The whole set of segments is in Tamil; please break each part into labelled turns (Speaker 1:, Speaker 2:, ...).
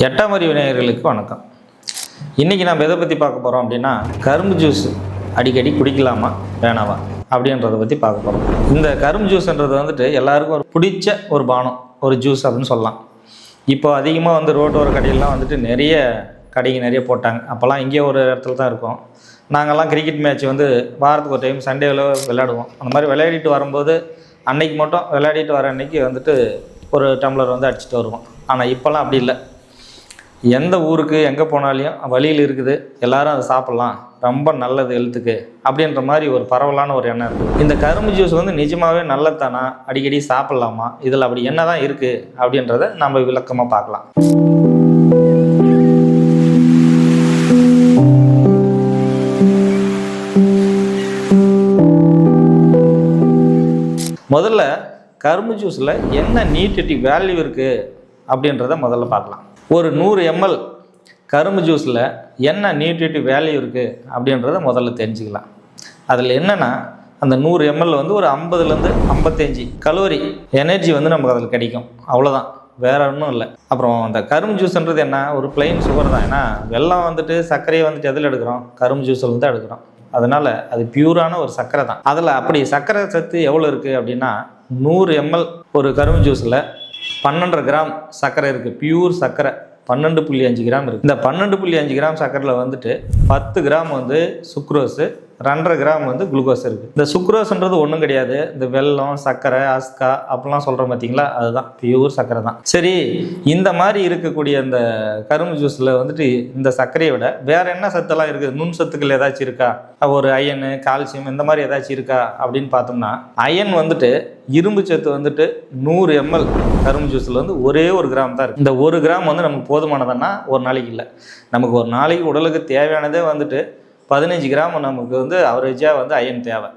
Speaker 1: எட்டாம் அறிவு நேயர்களுக்கு வணக்கம். இன்றைக்கி நம்ம எதை பற்றி பார்க்க போகிறோம் அப்படின்னா, கரும்பு ஜூஸ் அடிக்கடி குடிக்கலாமா வேணாமா அப்படின்றத பற்றி பார்க்க போகிறோம். இந்த கரும்பு ஜூஸ்ன்றது வந்துட்டு எல்லாருக்கும் ஒரு பிடிச்ச ஒரு பானம், ஒரு ஜூஸ் அப்படின்னு சொல்லலாம். இப்போ அதிகமாக ரோட்டோர கடையெல்லாம் நிறைய கடைக்கு நிறைய போட்டாங்க. அப்போல்லாம் இங்கே ஒரு இடத்துல தான் இருக்கும். நாங்கள்லாம் கிரிக்கெட் மேட்ச் வாரத்துக்கு ஒரு டைம் சண்டேவில் விளையாடுவோம். அந்த மாதிரி விளையாடிட்டு வரும்போது அன்னைக்கு மட்டும் விளையாடிட்டு வர அன்னைக்கு ஒரு டம்ளர் அடிச்சுட்டு வருவோம். ஆனால் இப்போல்லாம் அப்படி இல்லை. எந்த ஊருக்கு எங்கே போனாலையும் வழியில் இருக்குது, எல்லாரும் அதை சாப்பிட்லாம், ரொம்ப நல்லது ஹெல்த்துக்கு அப்படின்ற மாதிரி ஒரு பரவலான ஒரு எண்ணம் இருக்குது. இந்த கரும்பு ஜூஸ் நிஜமாகவே நல்லதானா, அடிக்கடி சாப்பிட்லாமா, இதில் அப்படி என்ன தான் இருக்குது அப்படின்றத நம்ம விளக்கமாக பார்க்கலாம். முதல்ல கரும்பு ஜூஸில் என்ன நியூட்ரிட்டிவ் வேல்யூ இருக்குது அப்படின்றத முதல்ல பார்க்கலாம். ஒரு 100 ml கரும்பு ஜூஸில் என்ன நியூட்ரிட்டிவ் வேல்யூ இருக்குது அப்படின்றத முதல்ல தெரிஞ்சுக்கலாம். அதில் என்னென்னா, அந்த 100 ml ஒரு 50லேருந்து 55 கலோரி எனர்ஜி நமக்கு அதில் கிடைக்கும். அவ்வளோதான், வேற ஒன்றும் இல்லை. அப்புறம் அந்த கரும்பு ஜூஸ்ன்றது என்ன, ஒரு பிளெயின் சுகர் தான். ஏன்னா வெல்லம் சர்க்கரையை எதில் எடுக்கிறோம், கரும்பு ஜூஸில் தான் எடுக்கிறோம். அதனால் அது பியூரான ஒரு சர்க்கரை தான். அதில் அப்படி சர்க்கரை சத்து எவ்வளோ இருக்குது அப்படின்னா, 100 ml ஒரு கரும்பு ஜூஸில் 12 கிராம் சர்க்கரை இருக்குது. பியூர் சர்க்கரை 12.5 கிராம் இருக்குது. இந்த 12.5 கிராம் சர்க்கரையில் 10 கிராம் சுக்ரோஸு, 2.5 கிராம் குளுக்கோஸ் இருக்குது. இந்த சுக்ரோஸ்ன்றது ஒன்றும் கிடையாது. இந்த வெல்லம், சர்க்கரை, அஸ்கா அப்படிலாம் சொல்கிறோம் பார்த்தீங்களா, அதுதான் பியூர் சர்க்கரை தான். சரி, இந்த மாதிரி இருக்கக்கூடிய இந்த கரும்பு ஜூஸில் இந்த சர்க்கரையை விட வேறு என்ன சத்தெல்லாம் இருக்குது, நுண் சத்துக்கள் ஏதாச்சும் இருக்கா, ஒரு அயனு, கால்சியம் இந்த மாதிரி ஏதாச்சும் இருக்கா அப்படின்னு பார்த்தோம்னா, அயன் இரும்பு சத்து 100 ml கரும்பு ஜூஸில் ஒரே 1 கிராம் தான் இருக்குது. இந்த 1 கிராம் நமக்கு போதுமானதுன்னா ஒரு நாளைக்கு இல்லை. நமக்கு ஒரு நாளைக்கு உடலுக்கு தேவையானதே 15 கிராம் நமக்கு அவரேஜாக அயன் தேவை.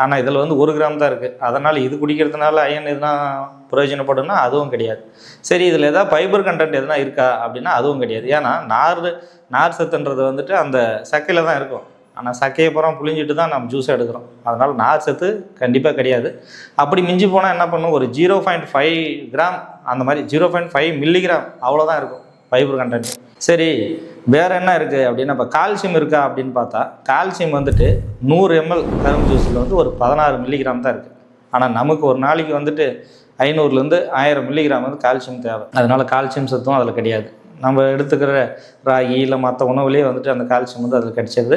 Speaker 1: ஆனால் இதில் 1 கிராம் தான் இருக்குது. அதனால் இது குடிக்கிறதுனால அயன் எதுனா பிரயோஜனப்படும்னா அதுவும் கிடையாது. சரி, இதில் எதாவது ஃபைபர் கண்டென்ட் எதுனா இருக்கா அப்படின்னா அதுவும் கிடையாது. ஏன்னா நார் சத்துன்றது அந்த சக்கையில் தான் இருக்கும். ஆனால் சக்கையை பூரா புளிஞ்சிட்டு தான் நம்ம ஜூஸை எடுக்கிறோம். அதனால் நார் சத்து கண்டிப்பாக கிடையாது. அப்படி மிஞ்சி போனால் என்ன பண்ணும், ஒரு 0.5 கிராம் அந்த மாதிரி 0.5 மில்லிகிராம் அவ்வளோதான் இருக்கும் ஃபைபர் கண்டென்ட். சரி, வேறு என்ன இருக்குது அப்படின்னா, இப்போ கால்சியம் இருக்கா அப்படின்னு பார்த்தா, கால்சியம் 100 ml கரும்பு ஜூஸில் ஒரு 16 மில்லிகிராம் தான் இருக்குது. ஆனால் நமக்கு ஒரு நாளைக்கு 500லேருந்து 1000 மில்லிகிராம் கால்சியம் தேவை. அதனால் கால்சியம் சத்தும் அதில் கிடையாது. நம்ம எடுத்துக்கிற ராகி இல்லை மற்ற உணவுலேயே அந்த கால்சியம் அதில் கிடைச்சிருது.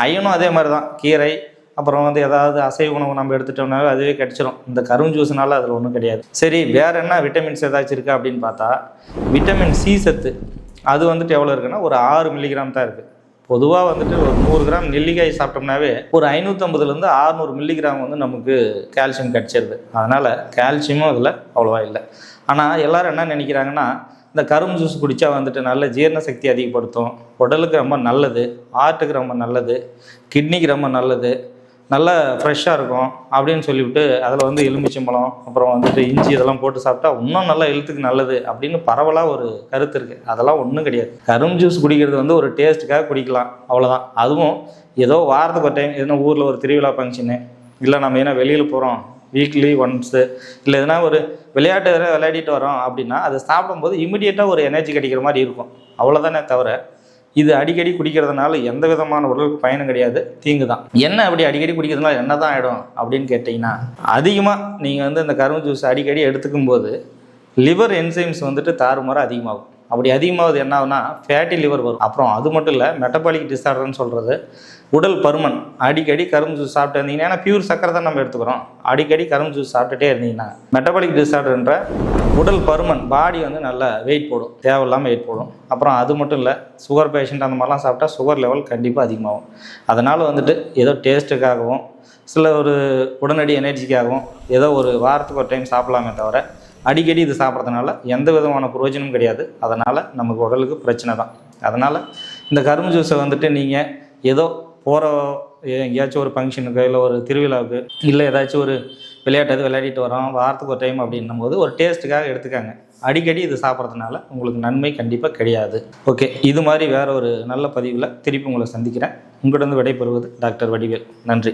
Speaker 1: அயனும் அதே மாதிரி தான். கீரை அப்புறம் ஏதாவது அசைவ உணவு நம்ம எடுத்துட்டோம்னாவே அதுவே கிடைச்சிடும். இந்த கரும்பு ஜூஸ்னால அதில் ஒன்றும் கிடையாது. சரி, வேறு என்ன விட்டமின்ஸ் ஏதாச்சும் இருக்கா அப்படின்னு பார்த்தா, விட்டமின் சி சத்து அது எவ்வளோ இருக்குன்னா ஒரு 6 மில்லிகிராம் தான் இருக்குது. பொதுவாக ஒரு 100 கிராம் நெல்லிக்காய் சாப்பிட்டோம்னாவே ஒரு 550லேருந்து 600 மில்லிகிராம் நமக்கு கால்சியம் கிடைச்சிருது. அதனால் கால்சியமும் அதில் அவ்வளோவா இல்லை. ஆனால் எல்லோரும் என்ன நினைக்கிறாங்கன்னா, இந்த கரும்பு ஜூஸ் குடித்தா நல்ல ஜீரண சக்தி அதிகப்படுத்தும், உடலுக்கு ரொம்ப நல்லது, ஹார்ட்டுக்கு ரொம்ப நல்லது, கிட்னிக்கு ரொம்ப நல்லது, நல்லா ஃப்ரெஷ்ஷாக இருக்கும் அப்படின்னு சொல்லிவிட்டு அதில் எலுமிச்சம்பழம் அப்புறம் இஞ்சி இதெல்லாம் போட்டு சாப்பிட்டா இன்னும் நல்லா ஹெல்த்துக்கு நல்லது அப்படின்னு பரவலாக ஒரு கருத்து இருக்குது. அதெல்லாம் ஒன்றும் கிடையாது. கரும்பு ஜூஸ் குடிக்கிறது ஒரு டேஸ்ட்டுக்காக குடிக்கலாம், அவ்வளோதான். அதுவும் ஏதோ வாரத்துக்கு ஒரு டைம், எதுனா ஊரில் ஒரு திருவிழா ஃபங்க்ஷனு, இல்லை நம்ம ஏன்னா வெளியில் போகிறோம் வீக்லி ஒன்ஸு, இல்லை எதுனா ஒரு விளையாட்டு விளையாடிட்டு வரோம் அப்படின்னா அதை சாப்பிடும்போது இமிடியேட்டாக ஒரு எனர்ஜி கிடைக்கிற மாதிரி இருக்கும், அவ்வளோதானே தவிர இது அடிக்கடி குடிக்கிறதுனால எந்த விதமான உடலுக்கு பயனும் கிடையாது, தீங்கு தான். என்ன அப்படி அடிக்கடி குடிக்கிறதுனால என்ன தான் ஆகிடும் அப்படின்னு கேட்டிங்கன்னா, அதிகமாக நீங்கள் இந்த கரும்பு ஜூஸ் அடிக்கடி எடுத்துக்கும் போது லிவர் என்சைம்ஸ் தாறுமாறு அதிகமாகும். அப்படி அதிகமாகுது என்ன ஆகுனா, ஃபேட்டி லிவர் வரும். அப்புறம் அது மட்டும் இல்லை, மெட்டபாலிக் டிஸார்டர்னு சொல்கிறது உடல் பருமன். அடிக்கடி கரும்பு ஜூஸ் சாப்பிட்டு இருந்தீங்கன்னா, ஏன்னா பியூர் சக்கரை தான் நம்ம எடுத்துக்கிறோம், அடிக்கடி கரும்பு ஜூஸ் சாப்பிட்டுட்டே இருந்தீங்கன்னா மெட்டபாலிக் டிஸார்டர்ன்ற உடல் பருமன், பாடி நல்லா வெயிட் போடும், தேவையில்லாமல் வெயிட் போடும். அப்புறம் அது மட்டும் இல்லை, சுகர் பேஷண்ட் அந்த மாதிரிலாம் சாப்பிட்டா சுகர் லெவல் கண்டிப்பாக அதிகமாகும். அதனால் ஏதோ டேஸ்ட்டுக்காகவும் சில ஒரு உடனடி எனர்ஜிக்காகவும் ஏதோ ஒரு வாரத்துக்கு ஒரு டைம் சாப்பிடலாமே தவிர அடிக்கடி இது சாப்பிட்றதுனால எந்த விதமான பிரயோஜனமும் கிடையாது. அதனால் நமக்கு உடலுக்கு பிரச்சனை தான். அதனால் இந்த கரும்பு ஜூஸை நீங்கள் ஏதோ போகிற எங்கேயாச்சும் ஒரு ஃபங்க்ஷனுக்கு இல்லை ஒரு திருவிழாவுக்கு இல்லை ஏதாச்சும் ஒரு விளையாட்டு விளையாடிட்டு வரோம் வாரத்துக்கு ஒரு டைம் அப்படின்னும் போது ஒரு டேஸ்ட்டுக்காக எடுத்துக்காங்க. அடிக்கடி இது சாப்பிட்றதுனால உங்களுக்கு நன்மை கண்டிப்பாக கிடையாது. ஓகே, இது மாதிரி வேறு ஒரு நல்ல பதிவில் திருப்பி உங்களை சந்திக்கிறேன். உங்களிடம் விடைபெறுவது டாக்டர் வடிவேல். நன்றி.